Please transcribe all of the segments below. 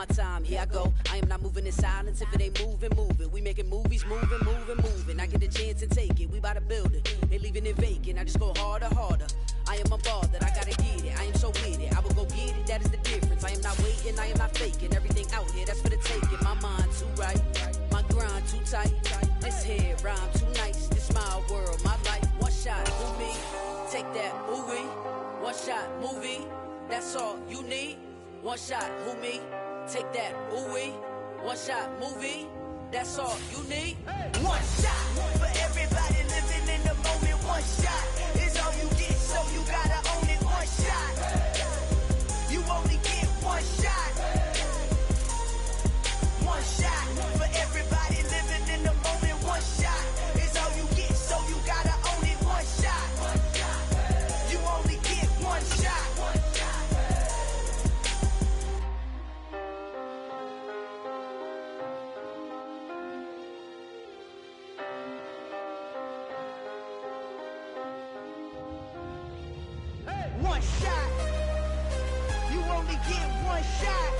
my time, here I go. I am not moving in silence. If it ain't moving, move it. We making movies, moving. I get a chance and take it. We bout to build it. Ain't leaving it vacant. I just go harder. I am a ball that I gotta get it. I am so with it. I will go get it. That is the difference. I am not waiting. I am not faking. Everything out here, that's for the taking. My mind too right. My grind too tight. This head rhyme too nice. This my world, my life. One shot, movie. Take that, movie. One shot, movie. That's all you need. One shot, who me? Take that, ooh-wee. One shot, movie. That's all you need. One shot for everybody living in the moment. One shot is all you get, so you gotta own it. One shot. You only get one shot. One shot for everybody living in the moment. One shot is all you get, so you gotta own it. One shot. You only get one shot. One shot. You only get one shot.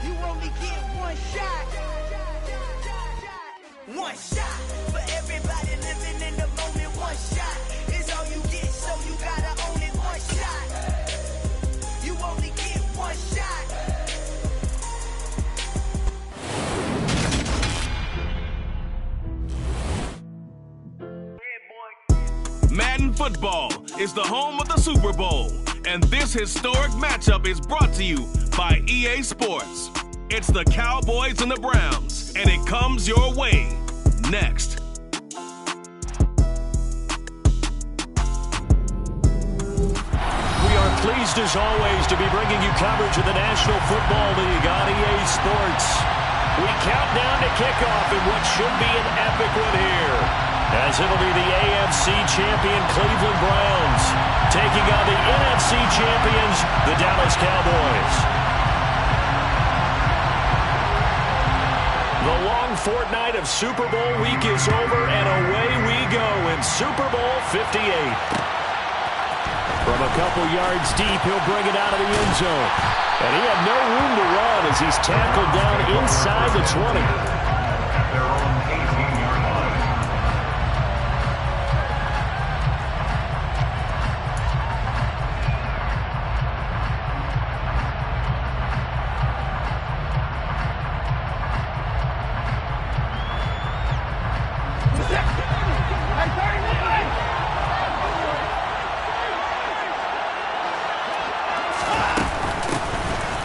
You only get one shot. One shot for everybody living in the moment. One shot is all you get, so you gotta own it. One shot. You only get one shot. Madden Football is the home of the Super Bowl, and this historic matchup is brought to you by EA Sports. It's the Cowboys and the Browns, and it comes your way next. We are pleased as always to be bringing you coverage of the National Football League on EA Sports. We count down to kickoff in what should be an epic one here, as it'll be the AFC champion Cleveland Browns taking on the NFC champions, the Dallas Cowboys. The long fortnight of Super Bowl week is over, and away we go in Super Bowl 58. From a couple yards deep, he'll bring it out of the end zone. And he had no room to run as he's tackled down inside the 20.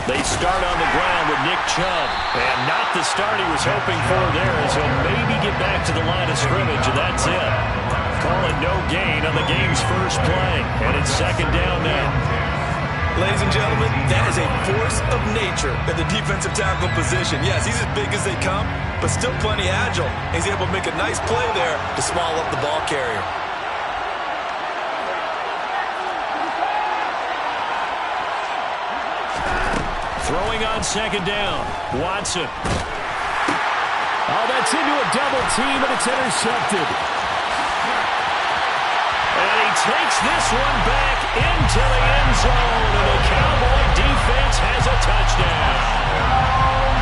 They start on the ground with Nick Chubb. And not the start he was hoping for there, as he'll maybe get back to the line of scrimmage, and that's it. Calling no gain on the game's first play. And it's second down now. Ladies and gentlemen, that is a force of nature at the defensive tackle position. Yes, he's as big as they come, but still plenty agile. He's able to make a nice play there to swallow up the ball carrier. Throwing on second down, Watson. Oh, that's into a double team, and it's intercepted. And he takes this one back into the end zone, and the Cowboy defense has a touchdown.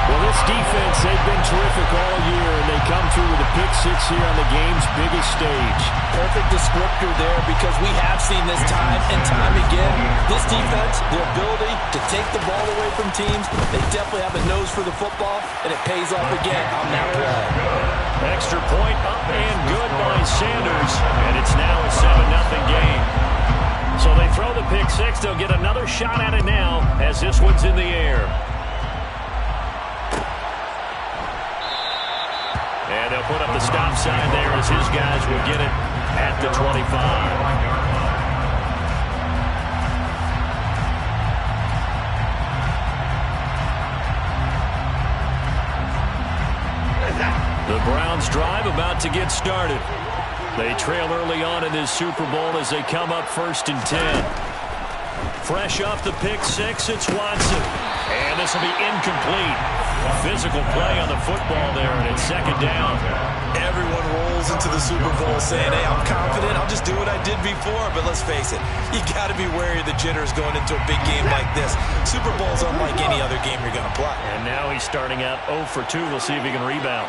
Well, this defense, they've been terrific all year, and they come through with a pick six here on the game's biggest stage. Perfect descriptor there, because we have seen this time and time again. This defense, their ability to take the ball away from teams, they definitely have a nose for the football, and it pays off again on that play. Extra point up and good by Sanders, and it's now a 7-0 game. So they throw the pick six. They'll get another shot at it now as this one's in the air. And they'll put up the stop sign there as his guys will get it at the 25. The Browns drive about to get started. They trail early on in this Super Bowl as they come up 1st and 10. Fresh off the pick six, it's Watson. And this will be incomplete. Physical play on the football there, and it's second down. Everyone rolls into to the Super Bowl saying, hey, I'm confident, I'll just do what I did before. But let's face it, you got to be wary of the jitters going into a big game like this. Super Bowl's unlike any other game you're going to play. And now he's starting out 0 for 2. We'll see if he can rebound.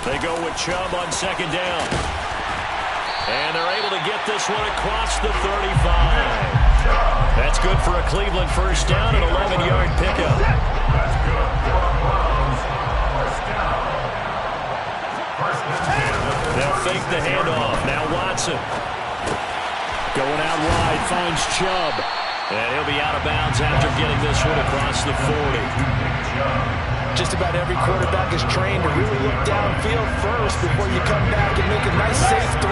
They go with Chubb on second down. And they're able to get this one across the 35. That's good for a Cleveland first down, an 11-yard pickup. They'll fake the handoff. Now Watson. Going out wide, finds Chubb. And he'll be out of bounds after getting this one across the 40. Just about every quarterback is trained to really look downfield first before you come back and make a nice, safe throw.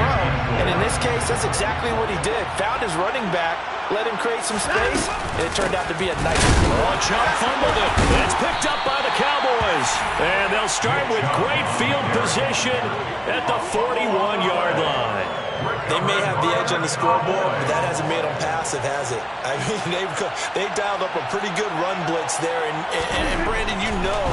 And in this case, that's exactly what he did. Found his running back, let him create some space, and it turned out to be a nice throw. Oh, Chubb fumbled it. It's picked up by the Cowboys. And they'll start with great field position at the 41-yard line. They may have the edge on the scoreboard, but that hasn't made them passive, has it? I mean, they've dialed up a pretty good run blitz there. And Brandon, you know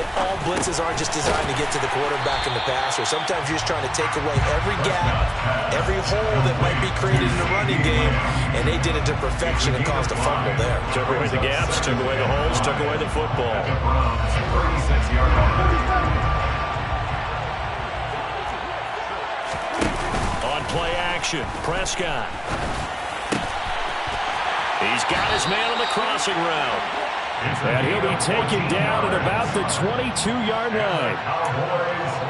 that all blitzes aren't just designed to get to the quarterback and the passer. Sometimes you're just trying to take away every gap, every hole that might be created in the running game, and they did it to perfection and caused a fumble there. Took away the gaps, took away the holes, took away the football. On play action, Prescott. He's got his man on the crossing route. And he'll be taken down at about the 22-yard line.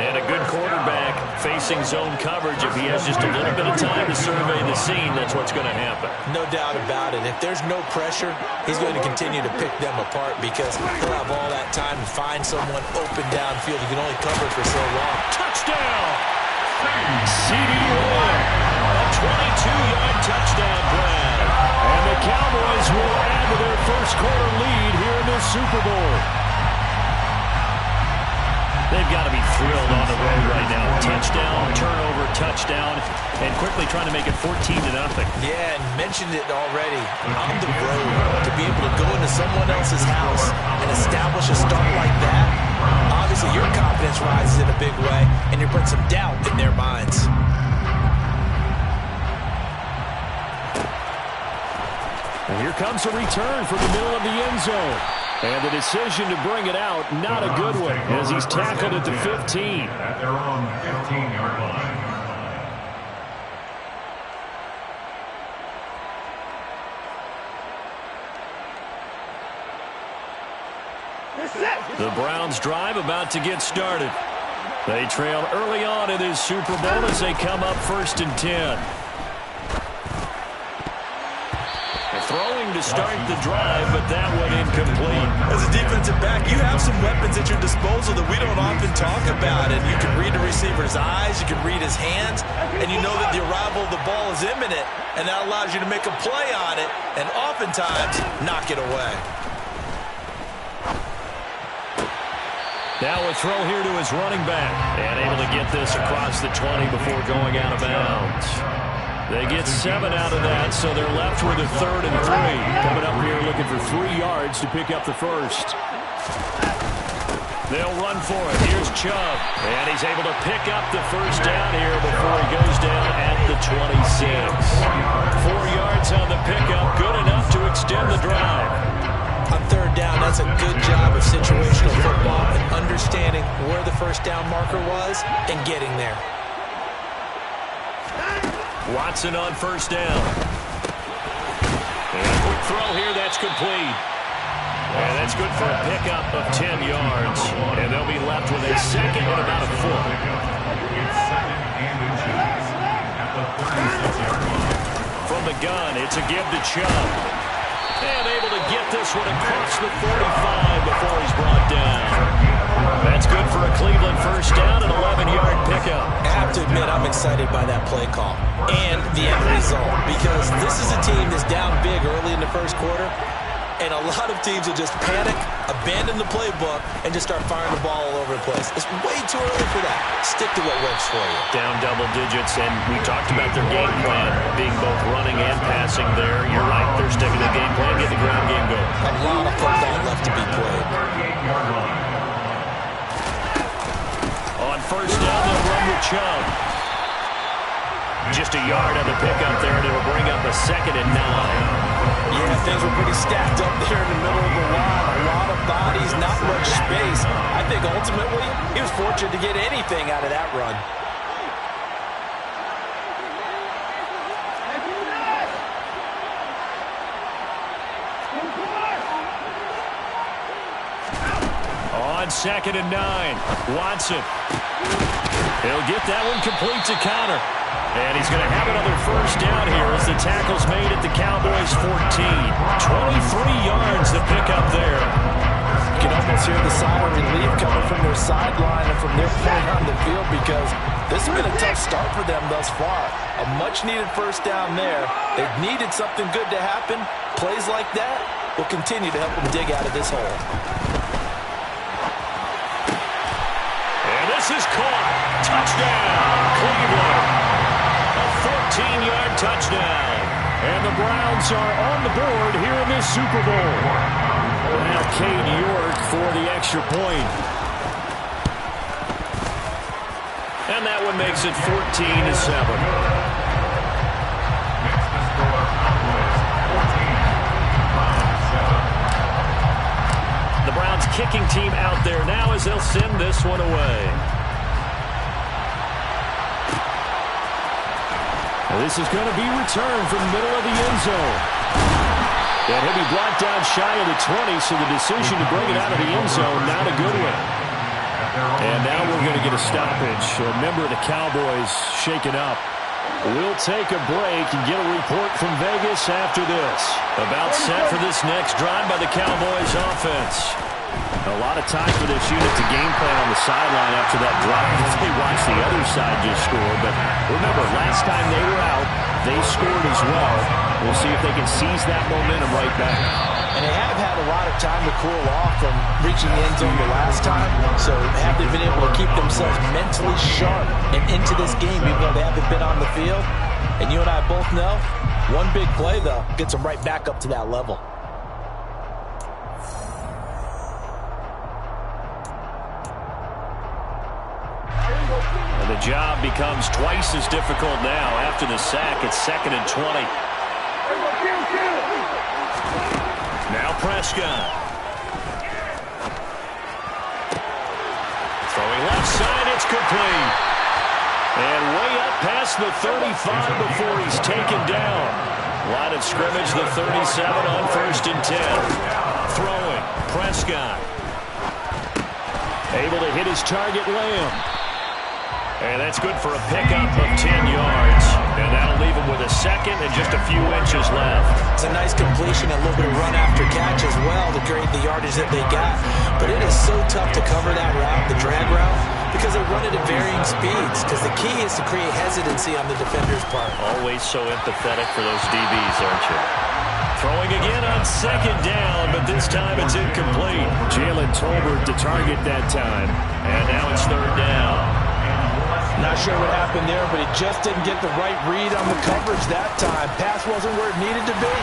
And a good quarterback facing zone coverage. If he has just a little bit of time to survey the scene, that's what's going to happen. No doubt about it. If there's no pressure, he's going to continue to pick them apart because he'll have all that time to find someone open downfield. He can only cover for so long. Touchdown! C.D. Lamb, a 22-yard touchdown grab. And the Cowboys will add to their first quarter lead here in the Super Bowl. They've got to be thrilled on the road right now. Touchdown, turnover, touchdown, and quickly trying to make it 14-0. Yeah, and mentioned it already. On the road, to be able to go into someone else's house and establish a start like that, obviously your confidence rises in a big way, and you put some doubt in their minds. And here comes a return from the middle of the end zone. And the decision to bring it out, not a good one, as he's tackled at the 15. At their own 15-yard line. The Browns drive about to get started. They trail early on in this Super Bowl as they come up 1st and 10. Throwing to start the drive, but that one incomplete. As a defensive back, you have some weapons at your disposal that we don't often talk about. And you can read the receiver's eyes, you can read his hands, and you know that the arrival of the ball is imminent. And that allows you to make a play on it, and oftentimes knock it away. Now a throw here to his running back. And able to get this across the 20 before going out of bounds. They get 7 out of that, so they're left with a 3rd and 3. Coming up here looking for 3 yards to pick up the first. They'll run for it. Here's Chubb. And he's able to pick up the first down here before he goes down at the 26. 4 yards on the pickup. Good enough to extend the drive. On 3rd down, that's a good job of situational football and understanding where the first down marker was and getting there. Watson on 1st down. And a quick throw here, that's complete. And that's good for a pickup of 10 yards. And they'll be left with a 2nd and about a foot. From the gun, it's a give to Chubb. And able to get this one across the 45 before he's brought down. That's good for a Cleveland first down, an 11-yard pickup. I have to admit, I'm excited by that play call and the end result because this is a team that's down big early in the first quarter, and a lot of teams will just panic, abandon the playbook, and just start firing the ball all over the place. It's way too early for that. Stick to what works for you. Down double digits, and we talked about their game plan being both running and passing there. You're right, they're sticking to the game plan, get the ground game going. A lot of football left to be played. first down, they'll run with Chubb. Just a yard on the pickup there, and it'll bring up a 2nd and 9. Yeah, things were pretty stacked up there in the middle of the line. A lot of bodies, not much space. I think ultimately he was fortunate to get anything out of that run. On 2nd and 9, Watson. He'll get that one complete to Connor. And he's going to have another first down here as the tackle's made at the Cowboys' 14. 23 yards to pick up there. You can almost hear the sigh of relief coming from their sideline and from their point on the field because this has been a tough start for them thus far. A much-needed first down there. They've needed something good to happen. Plays like that will continue to help them dig out of this hole. And this is caught. Touchdown, Cleveland. A 14-yard touchdown. And the Browns are on the board here in this Super Bowl. Now Cade York for the extra point. And that one makes it 14-7. The Browns kicking team out there now as they'll send this one away. This is going to be returned from the middle of the end zone. And he'll be brought down shy of the 20, so the decision to bring it out of the end zone, not a good one. And now we're going to get a stoppage. A member of the Cowboys shaken up. We'll take a break and get a report from Vegas after this. About set for this next drive by the Cowboys offense. A lot of time for this unit to game plan on the sideline after that drive. They watched the other side just score. But remember, last time they were out, they scored as well. We'll see if they can seize that momentum right back. And they have had a lot of time to cool off from reaching the end zone the last time. So have they been able to keep themselves mentally sharp and into this game even though they haven't been on the field? And you and I both know, one big play, though, gets them right back up to that level. And the job becomes twice as difficult now. After the sack, it's 2nd and 20. Now Prescott. Throwing left side, it's complete. And way up past the 35 before he's taken down. Line of scrimmage, the 37 on 1st and 10. Throwing, Prescott. Able to hit his target, Lamb. And that's good for a pickup of 10 yards. And that'll leave him with a 2nd and just a few inches left. It's a nice completion and a little bit of run after catch as well to create the yardage that they got. But it is so tough to cover that route, the drag route, because they run it at varying speeds. Because the key is to create hesitancy on the defender's part. Always so empathetic for those DBs, aren't you? Throwing again on 2nd down, but this time it's incomplete. Jalen Tolbert to target that time. And now it's 3rd down. Not sure what happened there, but he just didn't get the right read on the coverage that time. Pass wasn't where it needed to be,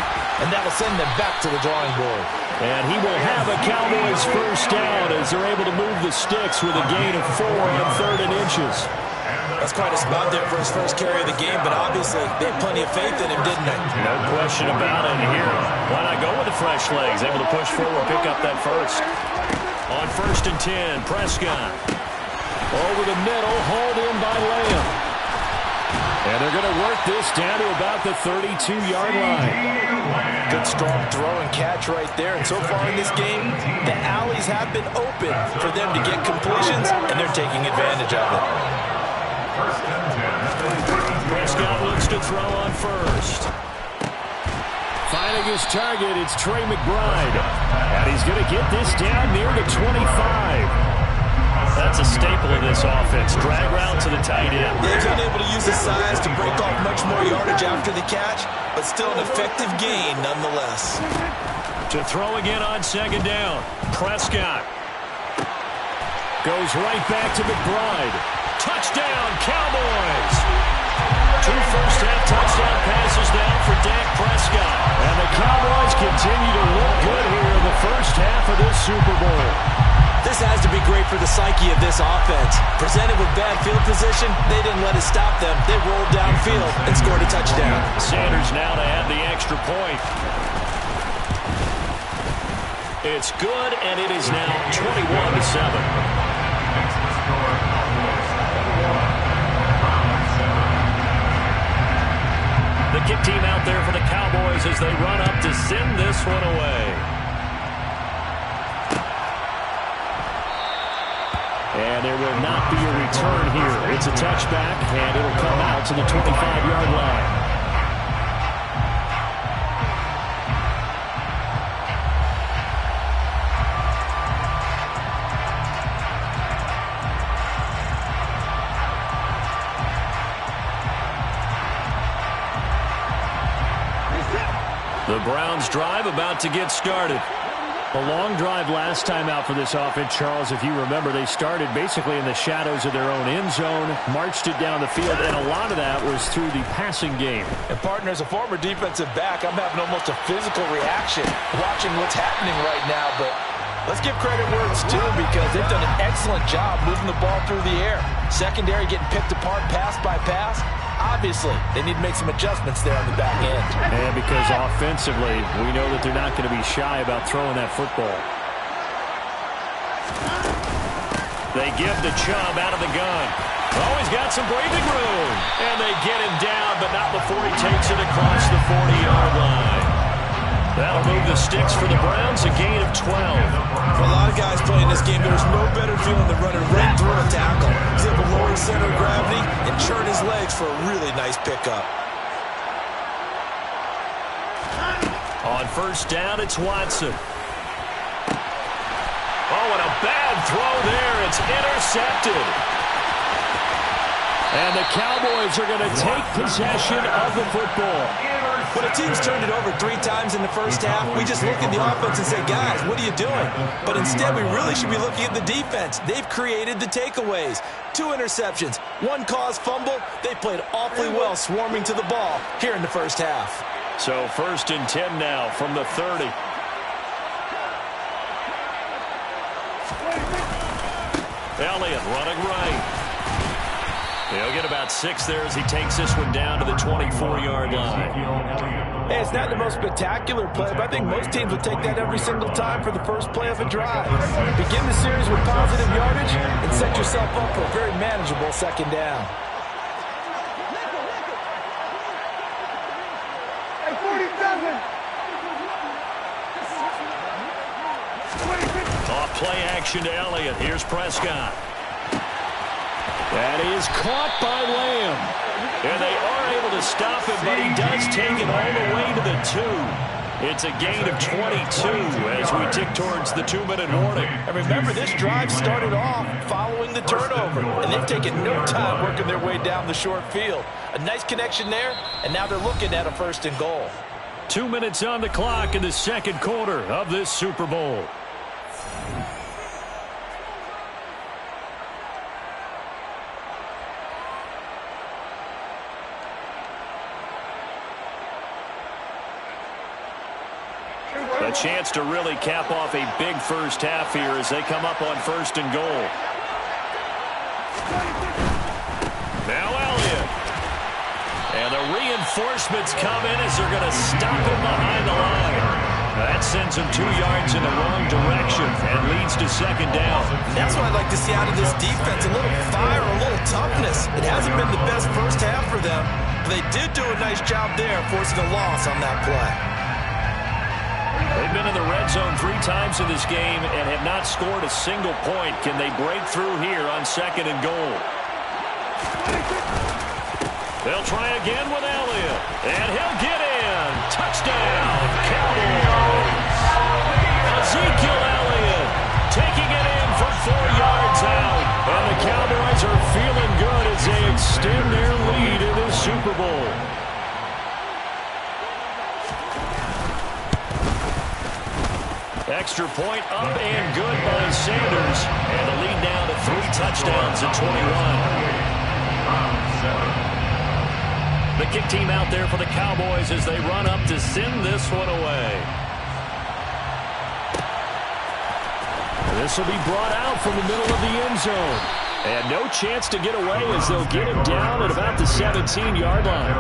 and that'll send them back to the drawing board. And he will have a Cowboys first down as they're able to move the sticks with a gain of 4 on 3rd and inches. That's quite a spot there for his first carry of the game, but obviously they had plenty of faith in him, didn't they? No question about it here. Why not go with the fresh legs? Able to push forward, pick up that first. On 1st and 10, Prescott. Over the middle, hauled in by Lamb. And they're going to work this down to about the 32-yard line. Good strong throw and catch right there. And so far in this game, the alleys have been open for them to get completions, and they're taking advantage of it. Prescott looks to throw on 1st. Finding his target, it's Trey McBride. And he's going to get this down near the 25. That's a staple of this offense. Drag route to the tight end. They've been able to use his size to break off much more yardage after the catch, but still an effective gain nonetheless. To throw again on 2nd down. Prescott. Goes right back to McBride. Touchdown, Cowboys! 2 first-half touchdown passes now for Dak Prescott. And the Cowboys continue to look good here in the first half of this Super Bowl. This has to be great for the psyche of this offense. Presented with bad field position, they didn't let it stop them. They rolled downfield and scored a touchdown. Sanders now to add the extra point. It's good, and it is now 21-7. The kick team out there for the Cowboys as they run up to send this one away. And there will not be a return here. It's a touchback, and it'll come out to the 25-yard line. The Browns drive about to get started. A long drive last time out for this offense, Charles. If you remember, they started basically in the shadows of their own end zone, marched it down the field, and a lot of that was through the passing game. And, partner, as a former defensive back, I'm having almost a physical reaction watching what's happening right now. But let's give credit where it's due because they've done an excellent job moving the ball through the air. Secondary getting picked apart pass by pass. Obviously, they need to make some adjustments there on the back end. And because offensively, we know that they're not going to be shy about throwing that football. They give the Chubb out of the gun. Oh, he's got some breathing room. And they get him down, but not before he takes it across the 40-yard line. That'll move the sticks for the Browns, a gain of 12. For a lot of guys playing this game, there's no better feeling than running right through a tackle. He's able to lower his center of gravity and churn his legs for a really nice pickup. On first down, it's Watson. Oh, and a bad throw there. It's intercepted. And the Cowboys are going to take possession of the football. When a team's turned it over 3 times in the first half, we just look at the offense and say, guys, what are you doing? But instead, we really should be looking at the defense. They've created the takeaways. 2 interceptions, 1 caused fumble. They played awfully well swarming to the ball here in the first half. So first and 10 now from the 30. Elliott running right. He'll get about 6 there as he takes this one down to the 24-yard line. Hey, it's not the most spectacular play, but I think most teams would take that every single time for the first play of a drive. Begin the series with positive yardage and set yourself up for a very manageable second down. Off play action to Elliott. Here's Prescott. That is caught by Lamb. And they are able to stop him, but he does take it all the way to the 2. It's a gain of 22 as we tick towards the 2-minute warning. And remember, this drive started off following the turnover, and they've taken no time working their way down the short field. A nice connection there, and now they're looking at a 1st and goal. 2 minutes on the clock in the second quarter of this Super Bowl. A chance to really cap off a big first half here as they come up on 1st and goal. Now Elliott. And the reinforcements come in as they're going to stop him behind the line. That sends him 2 yards in the wrong direction and leads to second down. That's what I'd like to see out of this defense. A little fire, a little toughness. It hasn't been the best first half for them, but they did do a nice job there forcing a loss on that play. They've been in the red zone 3 times in this game and have not scored a single point. Can they break through here on 2nd and goal? They'll try again with Elliott, and he'll get in. Touchdown, Cowboys. Hpgl Elliott taking it in for 4 yards out. And the Cowboys are feeling good as they extend their lead in this Super Bowl. Extra point up and good by Sanders. And the lead now to 3 touchdowns at 21. The kick team out there for the Cowboys as they run up to send this one away. This will be brought out from the middle of the end zone. And no chance to get away as they'll get him down at about the 17-yard line.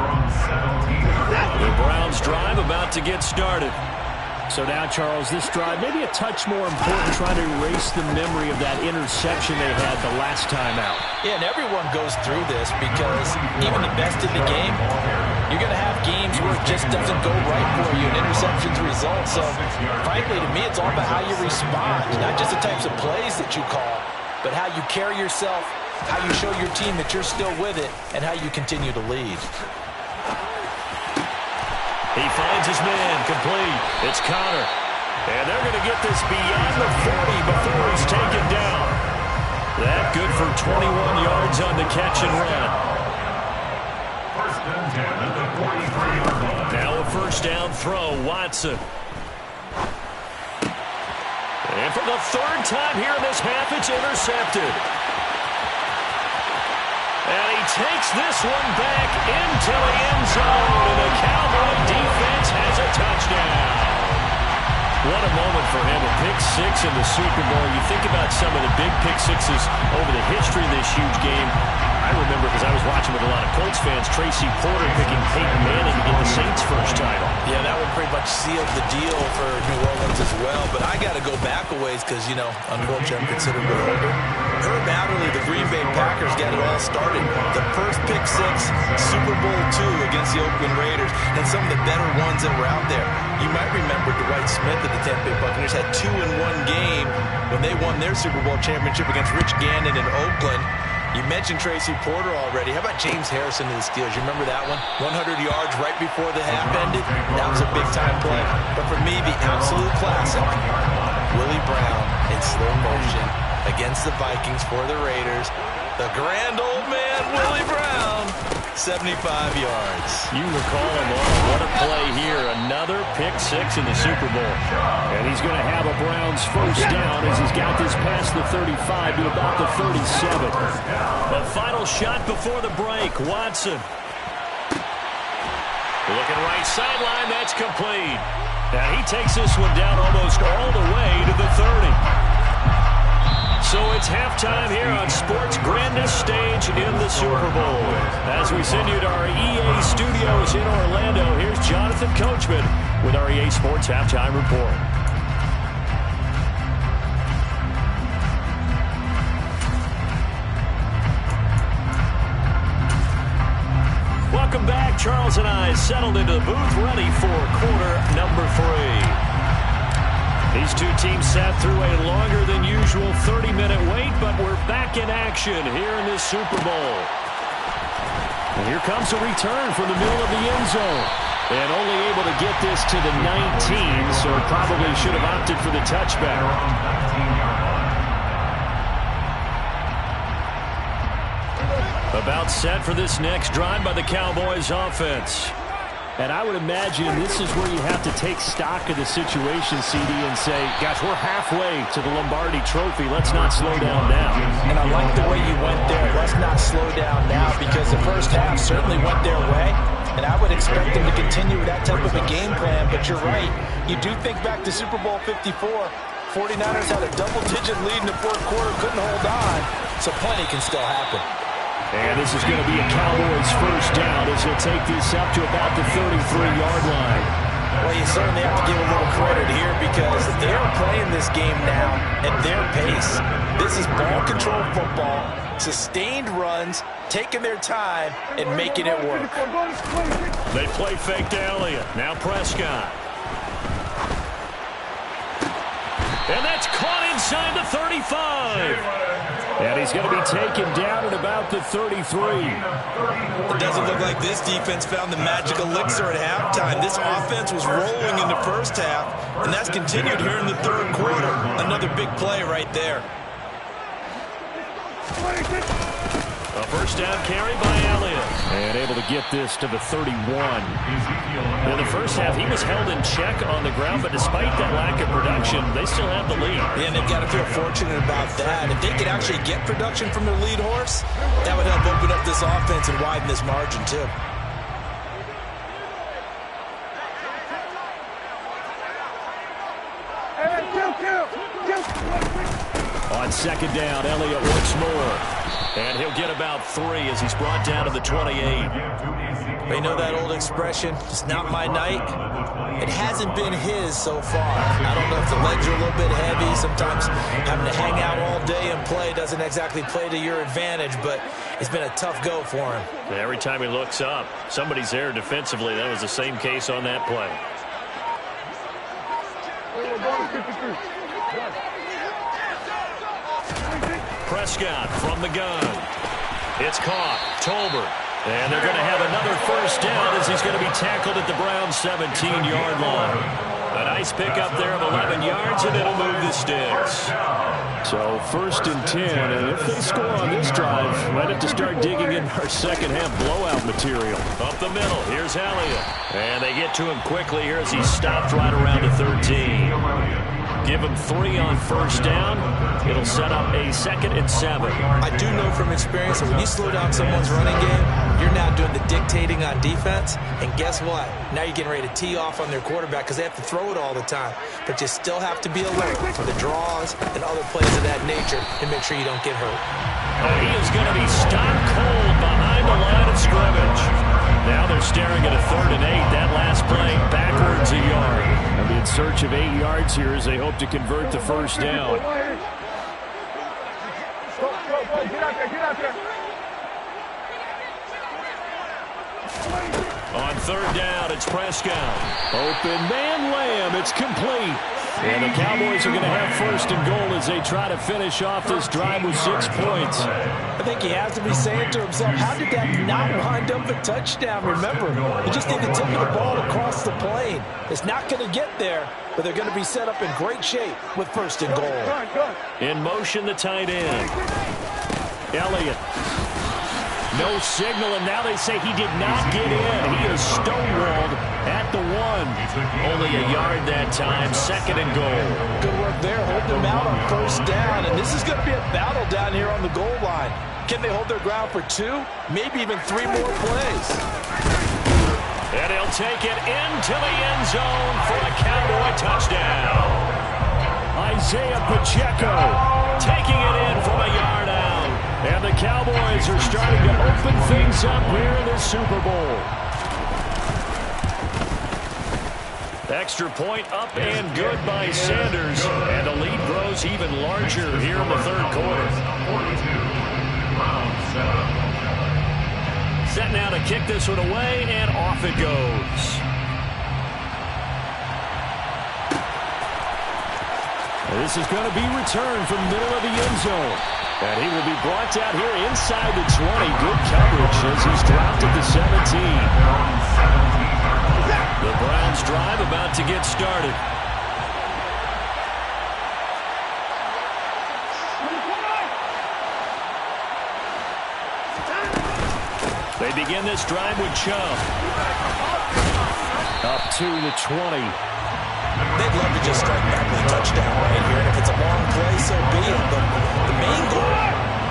The Browns drive about to get started. So now, Charles, this drive maybe a touch more important, trying to erase the memory of that interception they had the last time out. Yeah, and everyone goes through this because even the best in the game, you're going to have games where it just doesn't go right for you and interceptions result. So, frankly, to me, it's all about how you respond, not just the types of plays that you call, but how you carry yourself, how you show your team that you're still with it, and how you continue to lead. He finds his man, complete. It's Connor. And they're going to get this beyond the 40 before he's taken down. That good for 21 yards on the catch and run. First and 10 at the 43-yard line. Now a first down throw, Watson. And for the third time here in this half, it's intercepted. And he takes this one back into the end zone, and the Cowboy defense has a touchdown. What a moment for him, a pick six in the Super Bowl. You think about some of the big pick sixes over the history of this huge game. I remember, because I was watching with a lot of Colts fans, Tracy Porter picking Peyton Manning to get the Saints' first title. Yeah, that one pretty much sealed the deal for New Orleans as well. But I got to go back a ways because, you know, unfortunately I'm considered a bit older. Herb Adderley, the Green Bay Packers, got it all started. The first pick six, Super Bowl II against the Oakland Raiders, and some of the better ones that were out there. You might remember Dwight Smith of the Tampa Bay Buccaneers had 2 in one game when they won their Super Bowl championship against Rich Gannon in Oakland. You mentioned Tracy Porter already. How about James Harrison of the Steelers? You remember that one? 100 yards right before the half ended. That was a big-time play. But for me, the absolute classic, Willie Brown in slow motion against the Vikings for the Raiders. The grand old man, Willie Brown, 75 yards. You recall him all. What a play here. Another pick six in the Super Bowl. And he's going to have a Browns first down as he's got this past the 35 to about the 37. The final shot before the break. Watson. Looking right sideline. That's complete. Now he takes this one down almost all the way to the 30. So it's halftime here on sports' grandest stage in the Super Bowl. As we send you to our EA studios in Orlando, here's Jonathan Coachman with our EA Sports Halftime Report. Welcome back. Charles and I settled into the booth, ready for quarter number 3. These two teams sat through a longer than usual 30-minute wait, but we're back in action here in this Super Bowl. And here comes a return from the middle of the end zone. And only able to get this to the 19, so probably should have opted for the touchback. About set for this next drive by the Cowboys offense. And I would imagine this is where you have to take stock of the situation, CD, and say, gosh, we're halfway to the Lombardi Trophy. Let's not slow down now. And I like the way you went there. Let's not slow down now, because the first half certainly went their way. And I would expect them to continue with that type of a game plan. But you're right. You do think back to Super Bowl 54. 49ers had a double-digit lead in the fourth quarter, couldn't hold on. So plenty can still happen. And this is going to be a Cowboys first down as he'll take this up to about the 33-yard line. Well, you certainly have to give a little credit here because they're playing this game now at their pace. This is ball control football, sustained runs, taking their time, and making it work. They play fake to Elliott. Now Prescott. And that's caught inside the 35. And he's going to be taken down at about the 33. It doesn't look like this defense found the magic elixir at halftime. This offense was rolling in the first half, and that's continued here in the third quarter. Another big play right there. A first down carry by Elliott. And able to get this to the 31. In the first half, he was held in check on the ground, but despite that lack of production, they still have the lead. Yeah, and they've got to feel fortunate about that. If they could actually get production from their lead horse, that would help open up this offense and widen this margin, too. second down. Elliott once more. And he'll get about 3 as he's brought down to the 28. They know that old expression, it's not my night. It hasn't been his so far. I don't know if the legs are a little bit heavy. Sometimes having to hang out all day and play doesn't exactly play to your advantage, but it's been a tough go for him. Every time he looks up, somebody's there defensively. That was the same case on that play. Prescott from the gun. It's caught. Tolbert. And they're going to have another first down as he's going to be tackled at the Browns' 17-yard line. A nice pickup there of 11 yards, and it'll move the sticks. So 1st and 10, and if they score on this drive, might have to start digging in our second-half blowout material. Up the middle, here's Elliott. And they get to him quickly here as he stopped right around the 13. Give him 3 on first down. It'll set up a 2nd and 7. I do know from experience that when you slow down someone's running game, you're now doing the dictating on defense. And guess what? Now you're getting ready to tee off on their quarterback because they have to throw it all the time. But you still have to be alert for the draws and other plays of that nature and make sure you don't get hurt. He is going to be stopped cold behind the line of scrimmage. Now they're staring at a 3rd and 8. That last play backwards a yard. They'll be in search of 8 yards here as they hope to convert the first down. On 3rd down, it's Prescott. Open man, Lamb. It's complete. And the Cowboys are going to have 1st and goal as they try to finish off this drive with 6 points. I think he has to be saying to himself, how did that not wind up a touchdown? Remember, you just need to tip the ball across the plane. It's not going to get there, but they're going to be set up in great shape with 1st and goal. In motion, the tight end. Elliott. No signal, and now they say he did not get in. He is stonewalled at the 1. Only a yard that time, 2nd and goal. Good work there, holding him out on first down. And this is going to be a battle down here on the goal line. Can they hold their ground for 2, maybe even 3 more plays? And he'll take it into the end zone for a Cowboy touchdown. Isaiah Pacheco taking it in from a yard out. And the Cowboys are starting to open things up here in the Super Bowl. Extra point up and good by Sanders. And the lead grows even larger here in the 3rd quarter. Set now to kick this one away, and off it goes. This is going to be returned from the middle of the end zone. And he will be brought down here inside the 20. Good coverage as he's dropped at the 17. The Browns drive about to get started. They begin this drive with Chubb. Up to the 20. They'd love to just strike back with a touchdown right here. And if it's a long play, so be it. But the main goal,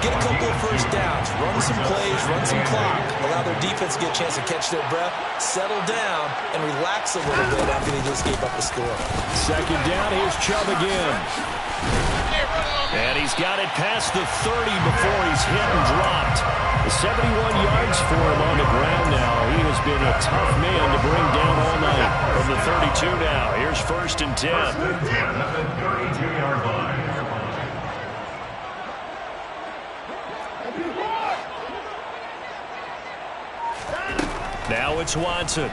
get a couple of first downs, run some plays, run some clock, allow their defense to get a chance to catch their breath, settle down, and relax a little bit after they just gave up the score. 2nd down, here's Chubb again. And he's got it past the 30 before he's hit and dropped. 71 yards for him on the ground now. He has been a tough man to bring down all night. From the 32 now, here's 1st and 10. 1st and 10 at the 32-yard line. Now it's Watson.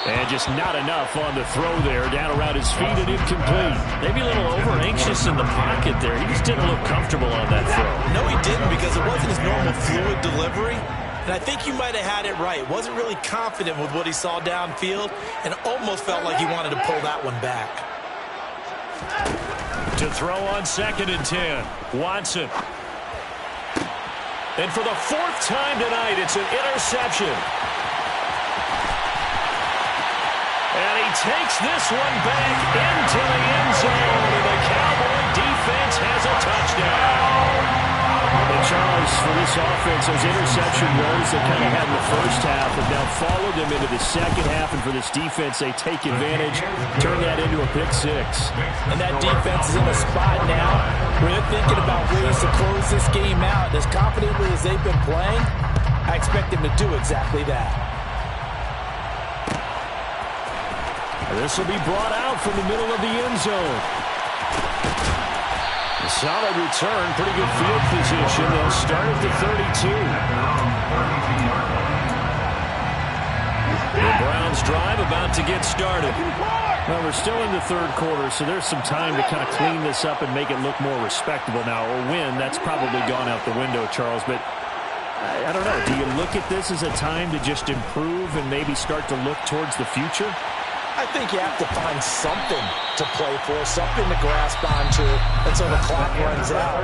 And just not enough on the throw there. Down around his feet and incomplete. Maybe a little over-anxious in the pocket there. He just didn't look comfortable on that throw. No, he didn't, because it wasn't his normal fluid delivery. And I think you might have had it right. Wasn't really confident with what he saw downfield and almost felt like he wanted to pull that one back. To throw on 2nd and 10. Watson. And for the 4th time tonight, it's an interception. And he takes this one back into the end zone, and the Cowboy defense has a touchdown. And Charles, for this offense, offense, those interception woes they kind of had in the first half have now followed them into the second half, and for this defense, they take advantage, turn that into a pick six. And that defense is in a spot now where they're thinking about ways to close this game out. As confidently as they've been playing, I expect them to do exactly that. This will be brought out from the middle of the end zone. A solid return, pretty good field position. They'll start at the 32. The Browns drive about to get started. Well, we're still in the third quarter, so there's some time to kind of clean this up and make it look more respectable now. Or win, that's probably gone out the window, Charles. But I don't know. Do you look at this as a time to just improve and maybe start to look towards the future? I think you have to find something to play for, something to grasp onto until the clock runs out.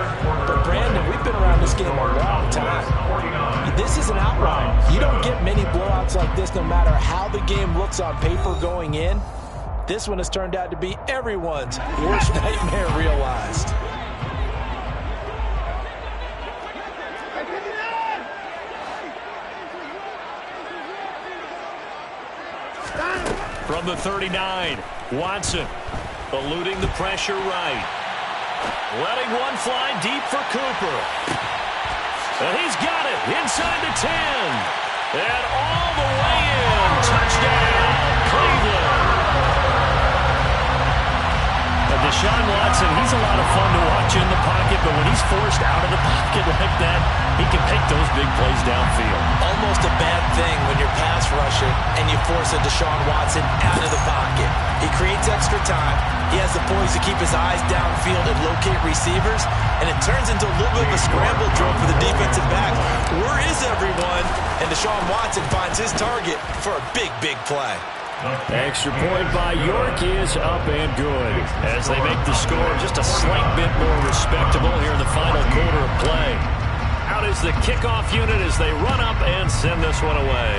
But, Brandon, we've been around this game a long time. This is an outlier. You don't get many blowouts like this no matter how the game looks on paper going in. This one has turned out to be everyone's worst nightmare realized. From the 39, Watson eluding the pressure right. Letting one fly deep for Cooper. And he's got it inside the 10. And all the way in. Touchdown, Cleveland. Deshaun Watson, he's a lot of fun to watch in the pocket, but when he's forced out of the pocket like that, he can pick those big plays downfield. Almost a bad thing when you're pass rushing and you force a Deshaun Watson out of the pocket. He creates extra time. He has the poise to keep his eyes downfield and locate receivers, and it turns into a little bit of a scramble drill for the defensive back. Where is everyone? And Deshaun Watson finds his target for a big, big play. Extra point by York is up and good as they make the score just a slight bit more respectable here in the final quarter of play. Out is the kickoff unit as they run up and send this one away.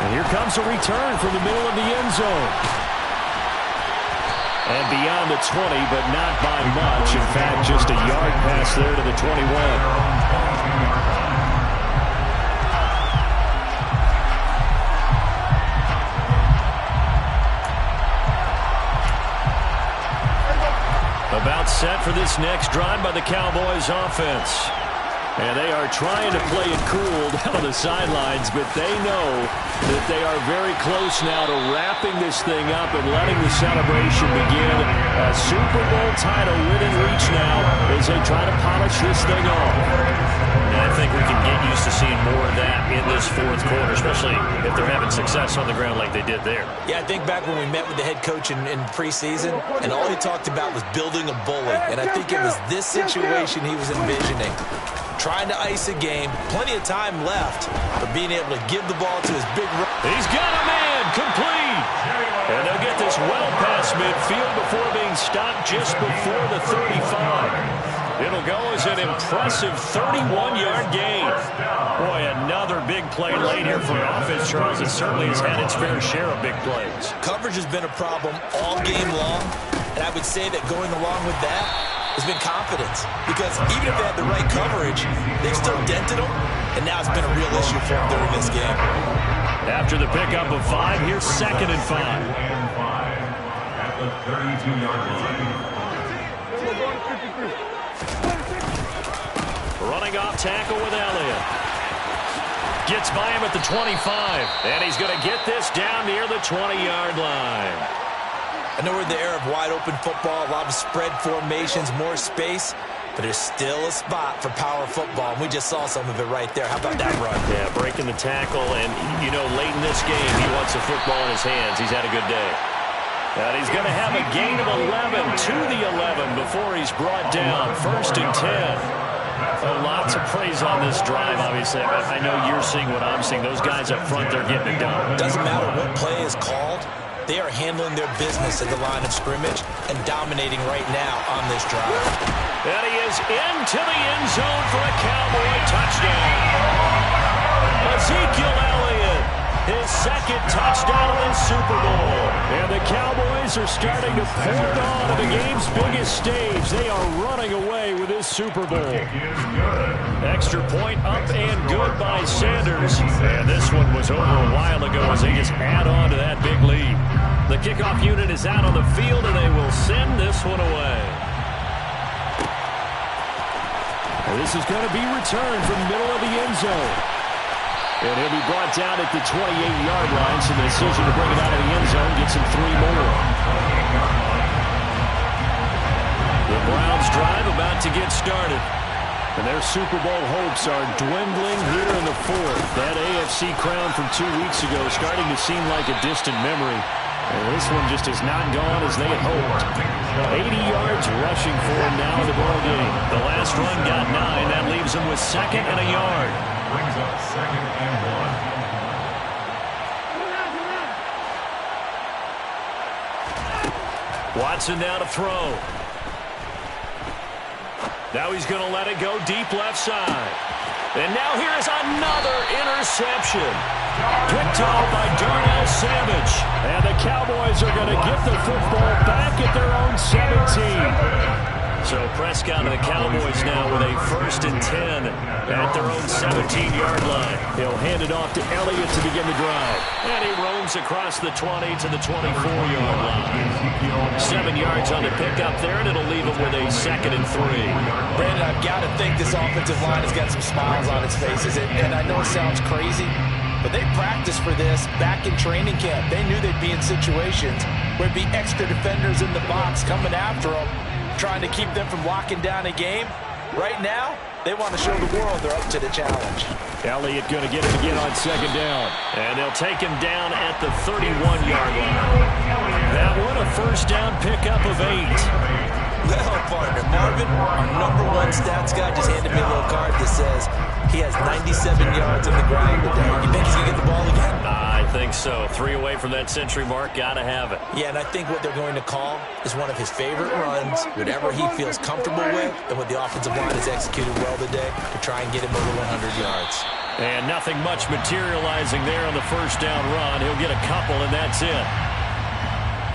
And here comes a return from the middle of the end zone. And beyond the 20, but not by much. In fact, just a yard pass there to the 21. About set for this next drive by the Cowboys offense. And they are trying to play it cool down the sidelines, but they know that they are very close now to wrapping this thing up and letting the celebration begin. A Super Bowl title within reach now as they try to polish this thing off. And I think we can get used to seeing more of that in this fourth quarter, especially if they're having success on the ground like they did there. Yeah, I think back when we met with the head coach in preseason, and all he talked about was building a bully. And I think it was this situation he was envisioning. Trying to ice a game, plenty of time left, but being able to give the ball to his big run. He's got a man, complete. And they'll get this well past midfield before being stopped just before the 35. It'll go as an impressive 31-yard gain. Boy, another big play late here for offense, Charles. It certainly has had its fair share of big plays. Coverage has been a problem all game long, and I would say that going along with that has been confidence, because even if they had the right coverage, they've still dented them, and now it's been a real issue for them during this game. After the pickup of 5, here's 2nd and 5. At the 32-yard line. Running off tackle with Elliott. Gets by him at the 25, and he's going to get this down near the 20-yard line. I know we're in the era of wide-open football, a lot of spread formations, more space, but there's still a spot for power football, and we just saw some of it right there. How about that run? Yeah, breaking the tackle, and, you know, late in this game, he wants the football in his hands. He's had a good day. And he's going to have a gain of 11 to the 11 before he's brought down. 1st and 10. Lots of praise on this drive, obviously. I know you're seeing what I'm seeing. Those guys up front, they're getting it done. Doesn't matter what play is called. They are handling their business at the line of scrimmage and dominating right now on this drive. And he is into the end zone for a Cowboy touchdown. Hpgl Elliott his second touchdown of the Super Bowl. And the Cowboys are starting to pour it on at the game's biggest stage. They are running away with this Super Bowl. Extra point up and good by Sanders. And this one was over a while ago as they just add on to that big lead. The kickoff unit is out on the field, and they will send this one away. And this is going to be returned from the middle of the end zone. And he'll be brought down at the 28-yard line, so the decision to bring it out of the end zone gets him 3 more. The Browns drive about to get started. And their Super Bowl hopes are dwindling here in the fourth. That AFC crown from 2 weeks ago is starting to seem like a distant memory. And this one just has not gone as they had hoped. 80 yards rushing for him now in the ball game. The last run got 9. That leaves him with 2nd and a yard. Brings up 2nd and 1. Watson now to throw. Now he's going to let it go deep left side. And now here's another interception. Picked off by Darnell Savage. And the Cowboys are going to get the football back at their own 17. So Prescott and the Cowboys now with a 1st and 10 at their own 17-yard line. He'll hand it off to Elliott to begin the drive. And he roams across the 20 to the 24-yard line. 7 yards on the pickup there, and it'll leave him with a 2nd and 3. Brandon, I've got to think this offensive line has got some smiles on its faces. And I know it sounds crazy, but they practiced for this back in training camp. They knew they'd be in situations where it'd be extra defenders in the box coming after them, trying to keep them from locking down a game. Right now, they want to show the world they're up to the challenge. Elliott going to get it again on 2nd down. And they'll take him down at the 31-yard line. That one, a 1st down pickup of 8. Well, partner, Marvin, our #1 stats guy, just handed me a little card that says he has 97 yards on the ground today. You think he's going to get the ball again? I think so. 3 away from that century mark. Got to have it. Yeah, and I think what they're going to call is one of his favorite runs, whatever he feels comfortable with, and what the offensive line has executed well today to try and get him over 100 yards. And nothing much materializing there on the 1st down run. He'll get a couple, and that's it.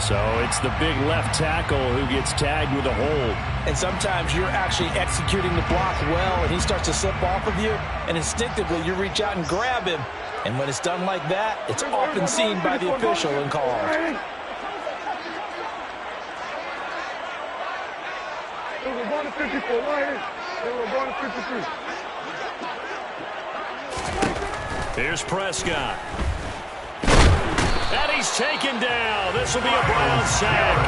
So it's the big left tackle who gets tagged with a hold. And sometimes you're actually executing the block well, and he starts to slip off of you, and instinctively you reach out and grab him. And when it's done like that, it's often seen by the official and called. Here's Prescott. And he's taken down. This will be a Brown sack.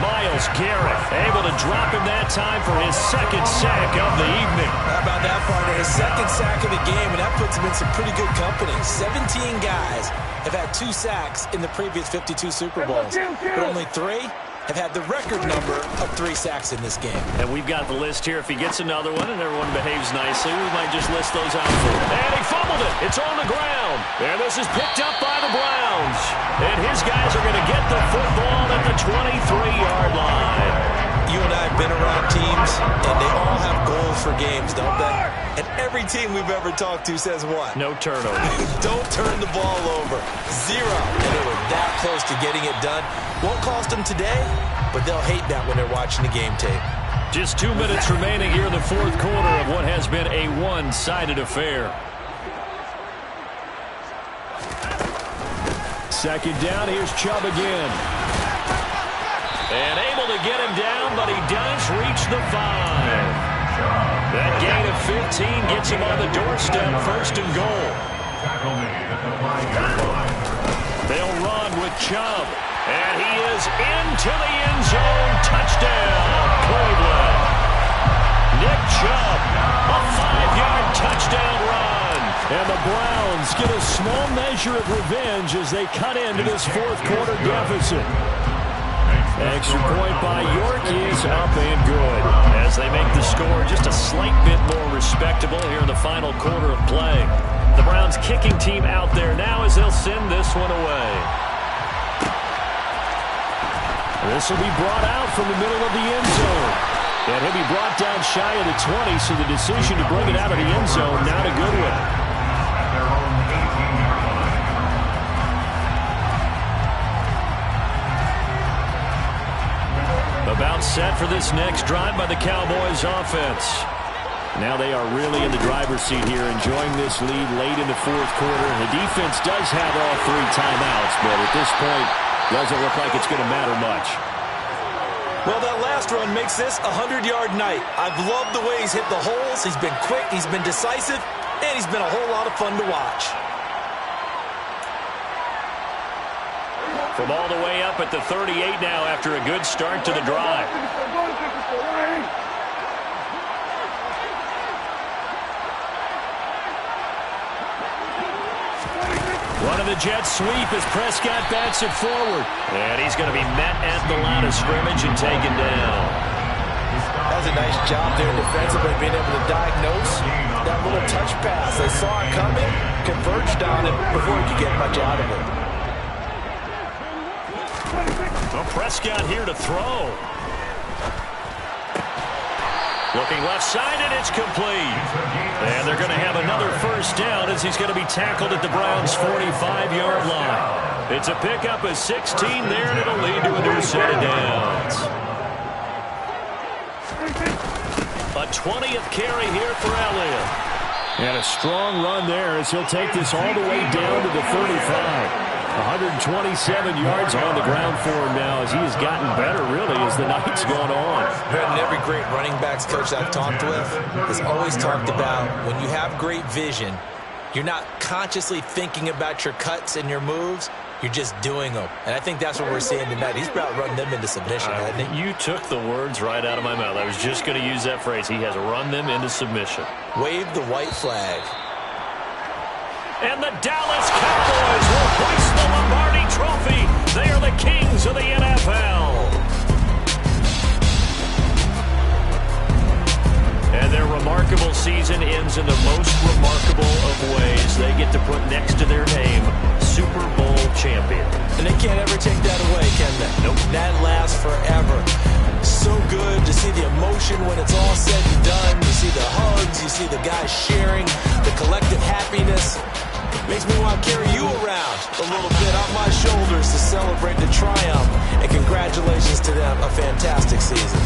Myles Garrett able to drop him that time for his 2nd sack of the evening. How about that, partner? His 2nd sack of the game, and that puts him in some pretty good company. 17 guys have had 2 sacks in the previous 52 Super Bowls, but only 3 have had the record number of 3 sacks in this game. And we've got the list here. If he gets another one and everyone behaves nicely, we might just list those out for him. And he fumbled it. It's on the ground. And this is picked up by the Browns. And his guys are going to get the football at the 23-yard line. You and I have been around teams, and they all have goals for games, don't they? And every team we've ever talked to says what? No turnover. Don't turn the ball over. 0. And they were that close to getting it done. Won't cost them today, but they'll hate that when they're watching the game tape. Just 2 minutes remaining here in the 4th quarter of what has been a one-sided affair. 2nd down, here's Chubb again. And able to get him down, but he does reach the 5. That gain of 15 gets him on the doorstep, 1st and goal. They'll run with Chubb. And he is into the end zone. Touchdown, Cleveland. Nick Chubb, a 5-yard touchdown run. And the Browns get a small measure of revenge as they cut into this 4th quarter deficit. Extra point by York is up and good as they make the score just a slight bit more respectable here in the final quarter of play. The Browns kicking team out there now as they'll send this one away. This will be brought out from the middle of the end zone. And he'll be brought down shy of the 20, so the decision to bring it out of the end zone, not a good one. About set for this next drive by the Cowboys offense. Now they are really in the driver's seat here, enjoying this lead late in the fourth quarter. The defense does have all 3 timeouts, but at this point, doesn't look like it's going to matter much. Well, that last run makes this a 100-yard night. I've loved the way he's hit the holes. He's been quick, he's been decisive, and he's been a whole lot of fun to watch. From all the way up at the 38 now after a good start to the drive. One of the Jets sweep as Prescott bats it forward. And he's going to be met at the line of scrimmage and taken down. That was a nice job there defensively, being able to diagnose that little touch pass. They saw it coming, converged on it before he could get much out of it. Well, Prescott here to throw. Looking left side, and it's complete. And they're going to have another first down as he's going to be tackled at the Browns' 45-yard line. It's a pickup of 16 there, and it'll lead to a new set of downs. A 20th carry here for Elliott. And a strong run there as he'll take this all the way down to the 35. 127 yards on the ground for him now as he has gotten better, really, as the night's gone on. And every great running backs coach I've talked with has always talked about when you have great vision, you're not consciously thinking about your cuts and your moves. You're just doing them. And I think that's what we're seeing tonight. He's about run them into submission, hasn't he? You took the words right out of my mouth. I was just going to use that phrase. He has run them into submission. Wave the white flag. And the Dallas Cowboys will hoist the Lombardi Trophy. They are the kings of the NFL. And their remarkable season ends in the most remarkable of ways. They get to put next to their name, Super Bowl champion. And they can't ever take that away, can they? Nope. That lasts forever. So good to see the emotion when it's all said and done. You see the hugs, you see the guys sharing, the collective happiness. Makes me want to carry you around a little bit on my shoulders to celebrate the triumph. And congratulations to them, a fantastic season.